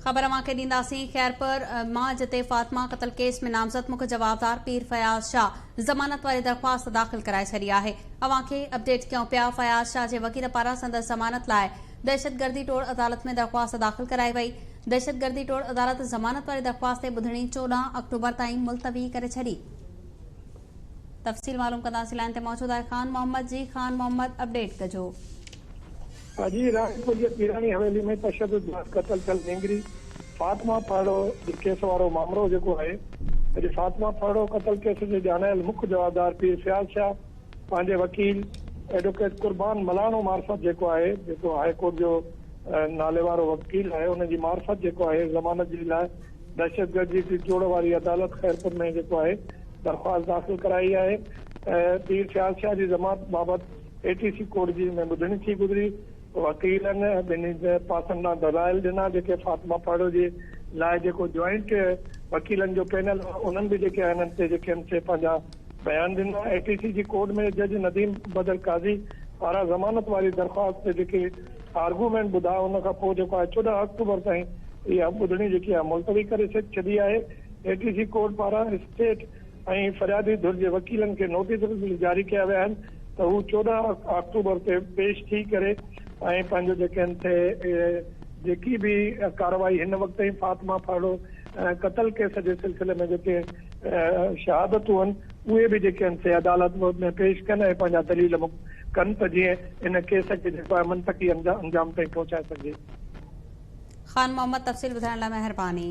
ख़बर अव्हांखे ॾींदासीं। खैरपुर मां जिते फातिमा क़तल केस में नामज़द मुख्य जवाबदार पीर फयाज़ शाह ज़मानत वारी दरख़्वास्त दाख़िल कराए छॾी आहे। अव्हांखे अपडेट कयूं पिया। फयाज़ शाह जे वकील पारां संदसि ज़मानत लाइ दहशतगर्दी टोड़ अदालत में दरख़्वास्त दाख़िल कराई वई। दहशतगर्दी टोड़ अदालत ज़मानत वारी दरख़्वास्त ते ॿुधणी 14 अक्टूबर ताईं मुलतवी करे छॾी। तफ़सील मालूम कंदासीं। लाइन ते मौजूद आहे खान मोहम्मद जी। खान मोहम्मद, अपडेट कजो। जी, रायपुर जी पीरानी हवेली में तशद्दुद क़तल थियल नेंगरी फातिमा फाड़ो केस वारो मामलो जेको आहे, अॼु फातिमा फाड़ो क़तल केस जे ॼाणायल मुख्य जवाबदार पीर फयाज़ शाह पंहिंजे वकील एडवोकेट कुर्बान मलाणो मार्फत जेको आहे, जेको हाई कोर्ट जो नाले वारो वकील आहे, उनजी मार्फत जेको आहे ज़मानत जे लाइ दहशतगर्दी टोड़ वारी अदालत खैरपुर में जेको आहे दरख़्वास्त दाख़िल कराई आहे। पीर फयाज़ शाह जी ज़मानत बाबति ATC कोर्ट जी में ॿुधणी थी गुज़री। वकीलनि ॿिन्ही पासनि ॾांहुं दलाइल ॾिना, जेके फातिमा फाड़ो जे लाइ जेको जॉइंट वकीलनि जो पैनल उन्हनि बि जेके आहिनि ते जेके आहिनि पंहिंजा बयान ॾिना। ATC जी कोर्ट में जज नदीम बदर काज़ी पारां ज़मानत वारी दरख़्वास्त ते जेके आर्गूमेंट ॿुधा, उन खां पोइ जेको आहे 14 अक्टूबर ताईं इहा ॿुधणी जेकी आहे मुलतवी करे छॾी आहे। ATC कोर्ट पारां स्टेट ऐं फरियादी धुर जे वकीलनि खे नोटिस जारी कया विया आहिनि त हू 14 अक्टूबर ते पेश थी करे ऐं पंहिंजो जेके आहिनि जेकी बि कार्रवाई हिन वक़्त ई फातिमा फाड़ो क़तल केस जे सिलसिले में जेके शहादतूं आहिनि उहे बि जेके आहिनि अदालत में पेश कनि ऐं पंहिंजा दलील कनि त जीअं इन केस खे जेको आहे मुंतक़ी अंजाम ताईं पहुचाए सघे। खान मोहम्मद, तफ़सील ॿुधाइण लाइ महिरबानी।